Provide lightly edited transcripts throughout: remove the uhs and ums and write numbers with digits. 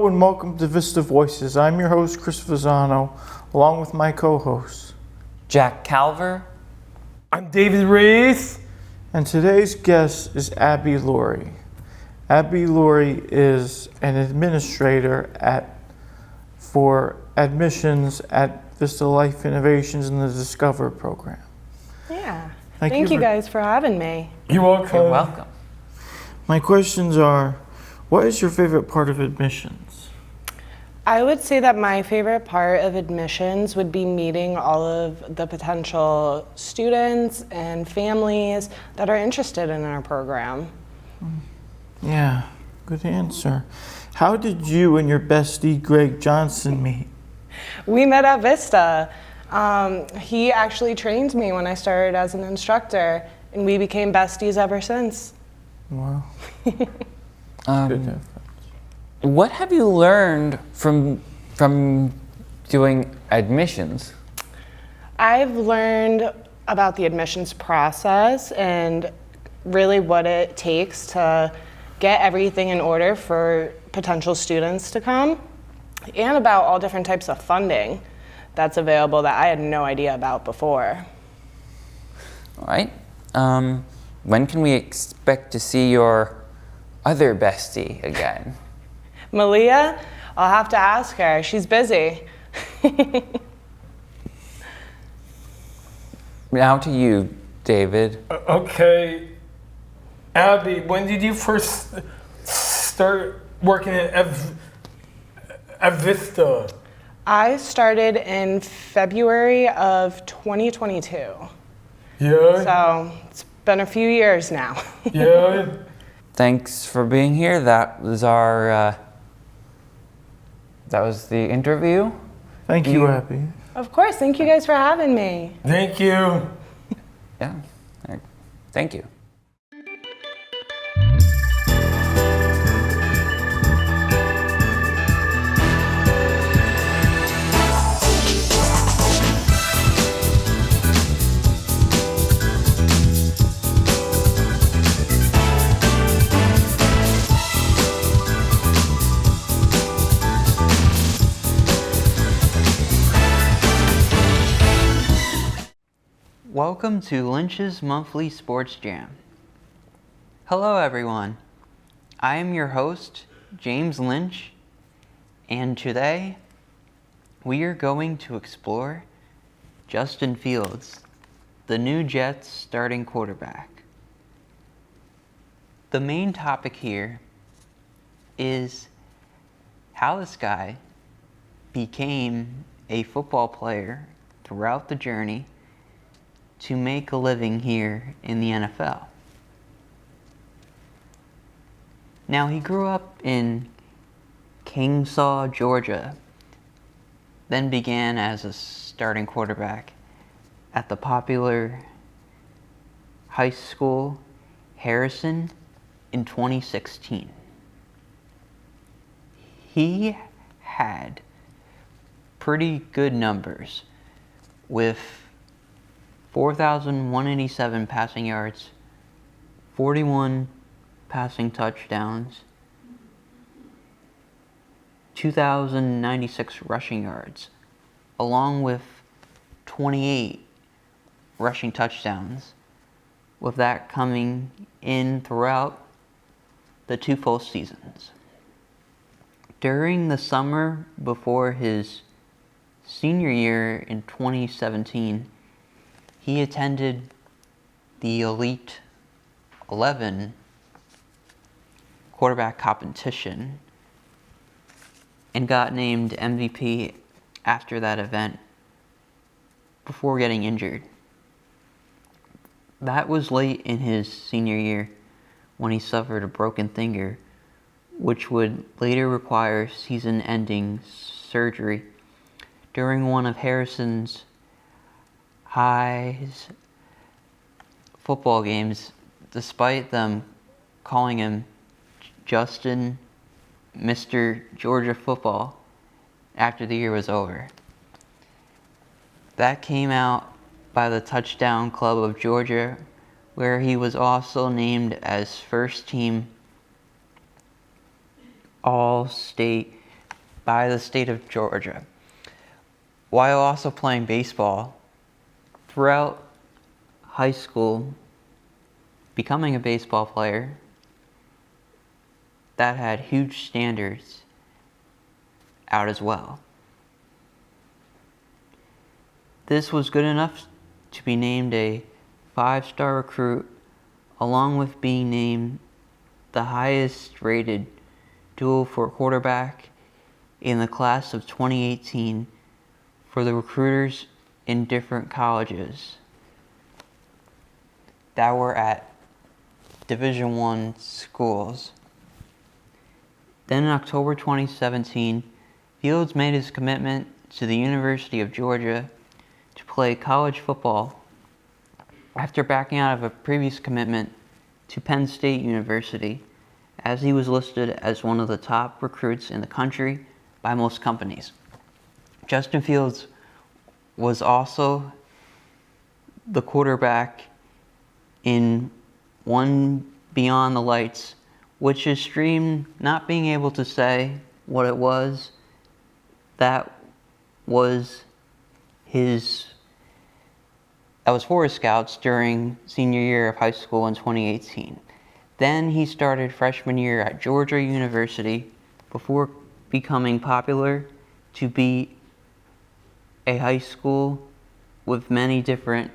Hello and welcome to Vista Voices. I'm your host, Chris Vazano, along with my co-host, Jack Calver. I'm David Reese. And today's guest is Abby Lawrie. Abby Lawrie is an administrator for admissions at Vista Life Innovations in the Discover program. Yeah. Thank you guys for having me. You're welcome. You're welcome. My questions are, what is your favorite part of admissions? I would say that my favorite part of admissions would be meeting all of the potential students and families that are interested in our program. Yeah, good answer. How did you and your bestie, Greg Johnson, meet? We met at Vista. He actually trained me when I started as an instructor, and we became besties ever since. Wow. Good to have friends. What have you learned from doing admissions? I've learned about the admissions process and really what it takes to get everything in order for potential students to come, and about all different types of funding that's available that I had no idea about before. All right. When can we expect to see your other bestie again? Malia, I'll have to ask her. She's busy. Now to you, David. Okay. Abby, when did you first start working at Vista? I started in February of 2022. Yeah. So it's been a few years now. Yeah. Thanks for being here. That was the interview. Thank you, Abby. Of course, thank you guys for having me. Thank you. Yeah. Thank you. Welcome to Lynch's Monthly Sports Jam. Hello everyone, I am your host, James Lynch, and today we are going to explore Justin Fields, the new Jets starting quarterback. The main topic here is how this guy became a football player throughout the journey to make a living here in the NFL. Now, he grew up in Kingsaw, Georgia, then began as a starting quarterback at the popular high school Harrison in 2016. He had pretty good numbers with 4,187 passing yards, 41 passing touchdowns, 2,096 rushing yards, along with 28 rushing touchdowns, with that coming in throughout the 2 full seasons. During the summer before his senior year in 2017, he attended the Elite 11 quarterback competition and got named MVP after that event before getting injured. That was late in his senior year when he suffered a broken finger, which would later require season-ending surgery. During one of Harrison's High's football games, despite them calling him Justin Mr. Georgia Football after the year was over. That came out by the Touchdown Club of Georgia, where he was also named as first team All-State by the state of Georgia, while also playing baseball throughout high school, becoming a baseball player that had huge standards out as well. This was good enough to be named a 5-star recruit, along with being named the highest rated dual for quarterback in the class of 2018 for the recruiters in different colleges that were at Division I schools. Then in October 2017, Fields made his commitment to the University of Georgia to play college football after backing out of a previous commitment to Penn State University, as he was listed as one of the top recruits in the country by most companies. Justin Fields was also the quarterback in One Beyond the Lights, which is streamed, not being able to say what it was. That was for his scouts during senior year of high school in 2018. Then he started freshman year at Georgia University before becoming popular to be a high school with many different,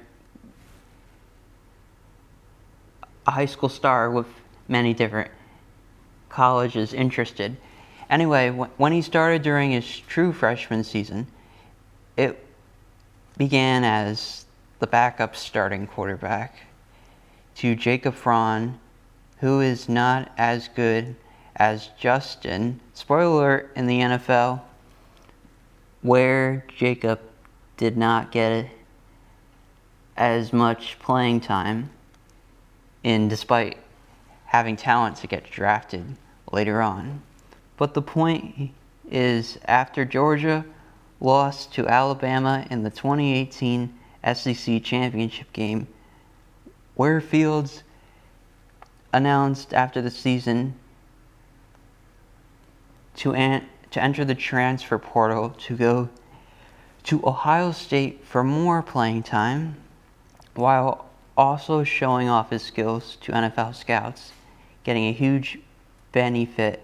a high school star with many different colleges interested. Anyway, when he started during his true freshman season, it began as the backup starting quarterback to Jacob Fraun, who is not as good as Justin. Spoiler alert, in the NFL, where Jacob did not get as much playing time, despite having talent to get drafted later on. But the point is, after Georgia lost to Alabama in the 2018 SEC championship game, where Fields announced after the season to enter the transfer portal to go to Ohio State for more playing time, while also showing off his skills to NFL scouts, getting a huge benefit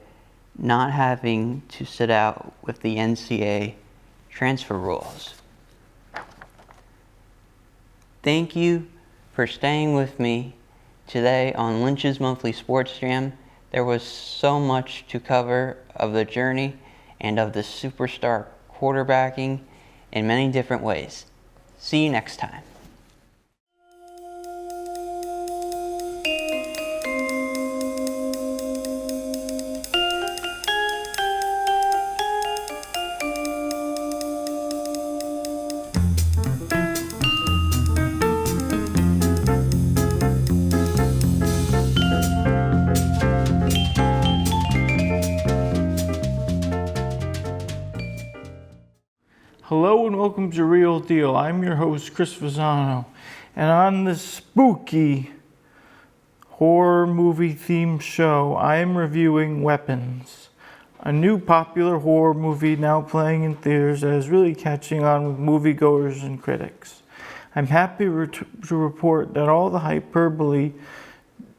not having to sit out with the NCAA transfer rules. Thank you for staying with me today on Lynch's Monthly Sports Jam. There was so much to cover of the journey and of the superstar quarterbacking in many different ways. See you next time. Hello and welcome to Real Deal. I'm your host, Chris Fasano, and on this spooky horror movie themed show, I am reviewing Weapons, a new popular horror movie now playing in theaters that is really catching on with moviegoers and critics. I'm happy to report that all the hyperbole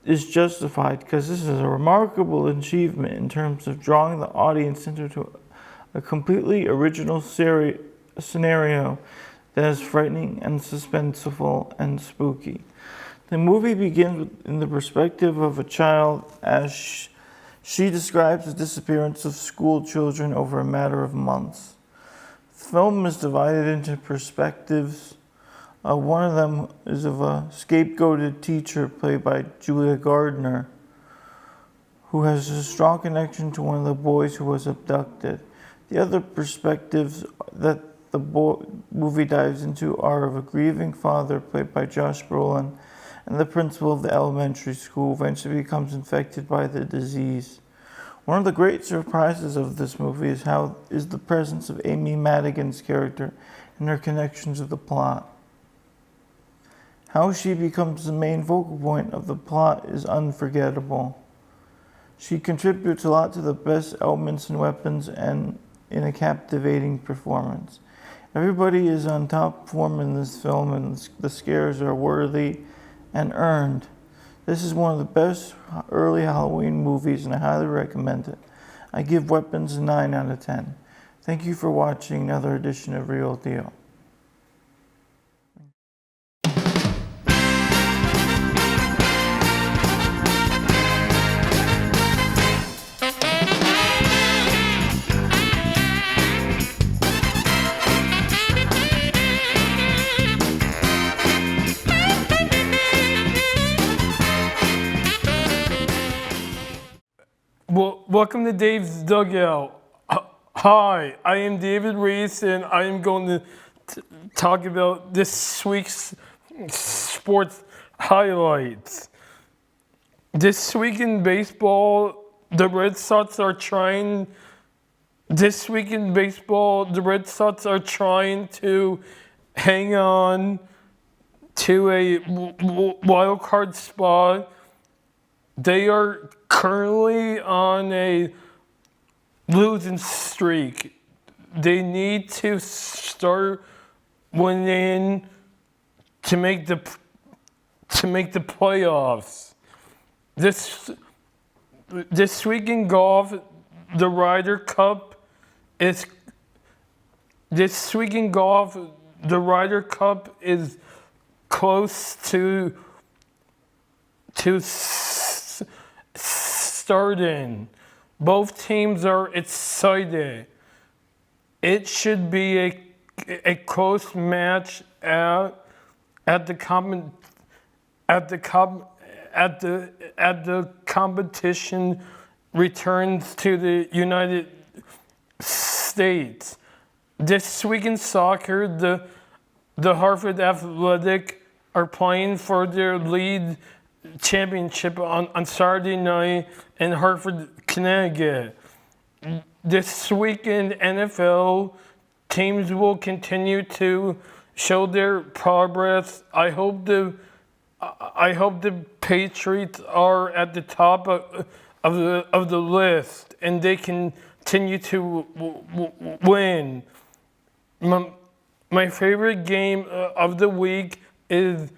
is justified because this is a remarkable achievement in terms of drawing the audience into a completely original scenario that is frightening and suspenseful and spooky. The movie begins in the perspective of a child as she describes the disappearance of school children over a matter of months. The film is divided into perspectives. One of them is of a scapegoated teacher played by Julia Gardner, who has a strong connection to one of the boys who was abducted. The other perspectives that the movie dives into are of a grieving father played by Josh Brolin and the principal of the elementary school who eventually becomes infected by the disease. One of the great surprises of this movie is the presence of Amy Madigan's character and her connections with the plot. How she becomes the main focal point of the plot is unforgettable. She contributes a lot to the best elements in Weapons, and in a captivating performance. Everybody is on top form in this film, and the scares are worthy and earned. This is one of the best early Halloween movies, and I highly recommend it. I give Weapons a 9 out of 10. Thank you for watching another edition of Real Deal. Well, welcome to Dave's Dugout. Hi, I am David Reese, and I am going to talk about this week's sports highlights. This week in baseball, the Red Sox are trying. This week in baseball, the Red Sox are trying to hang on to a wild card spot. They are currently on a losing streak. They need to start winning to make the playoffs. This week in golf, the Ryder Cup is close to starting. Both teams are excited. It should be a close match at the competition returns to the United States. This week in soccer, the Harvard Athletic are playing for their league championship on Saturday night in Hartford, Connecticut. This week in NFL, teams will continue to show their progress. I hope the Patriots are at the top of the list, and they continue to win. My favorite game of the week is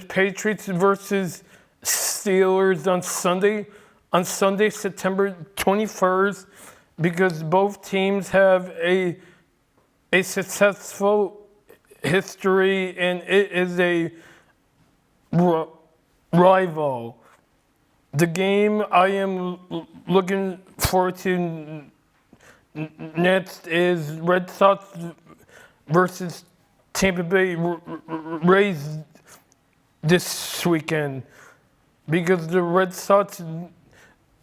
Patriots versus Steelers on Sunday, September 21st, because both teams have a successful history, and it is a rival. The game I am looking forward to next is Red Sox versus Tampa Bay Rays this weekend, because the Red Sox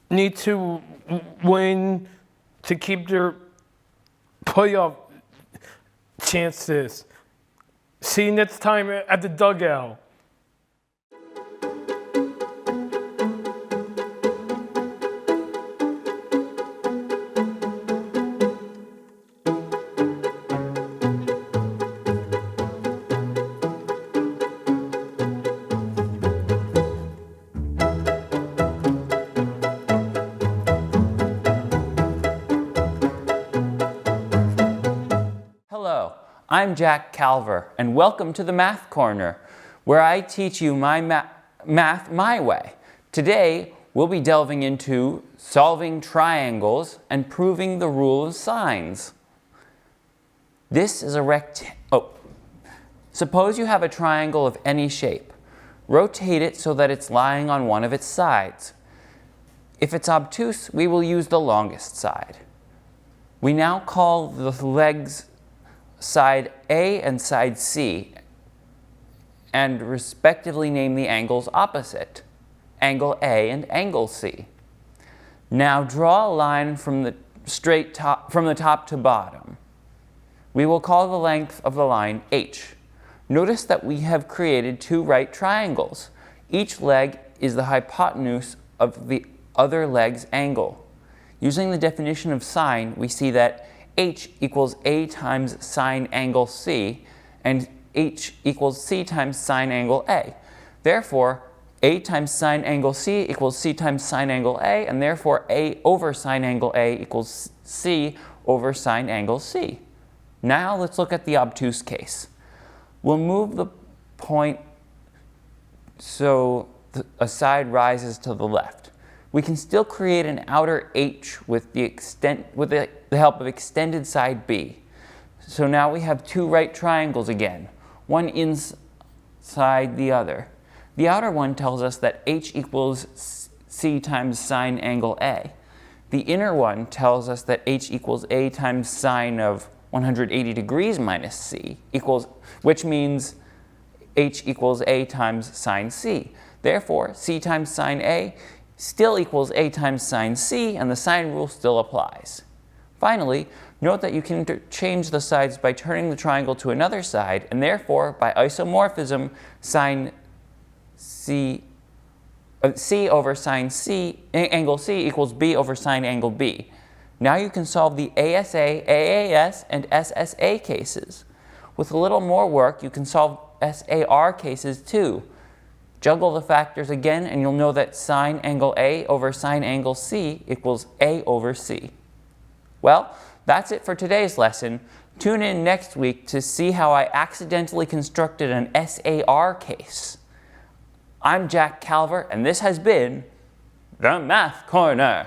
need to win to keep their playoff chances. See you next time at the dugout. Hello, I'm Jack Calver, and welcome to the Math Corner, where I teach you my math my way. Today, we'll be delving into solving triangles and proving the rule of sines. This is a suppose you have a triangle of any shape. Rotate it so that it's lying on one of its sides. If it's obtuse, we will use the longest side. We now call the legs side A and side C, and respectively name the angles opposite, angle A and angle C. Now draw a line from the top to bottom. We will call the length of the line H. Notice that we have created two right triangles. Each leg is the hypotenuse of the other leg's angle. Using the definition of sine, we see that H equals A times sine angle C, and H equals C times sine angle A. Therefore, A times sine angle C equals C times sine angle A, and therefore A over sine angle A equals C over sine angle C. Now let's look at the obtuse case. We'll move the point so a side rises to the left. We can still create an outer H with the help of extended side B. So now we have two right triangles again, one inside the other. The outer one tells us that H equals C times sine angle A. The inner one tells us that H equals A times sine of 180 degrees minus C, which means H equals A times sine C. Therefore, C times sine A still equals A times sine C, and the sine rule still applies. Finally, note that you can interchange the sides by turning the triangle to another side, and therefore, by isomorphism, sine C over sine C, angle C equals B over sine angle B. Now you can solve the ASA, AAS, and SSA cases. With a little more work, you can solve SAR cases too. Juggle the factors again, and you'll know that sine angle A over sine angle C equals A over C. Well, that's it for today's lesson. Tune in next week to see how I accidentally constructed an SAR case. I'm Jack Calver, and this has been the Math Corner.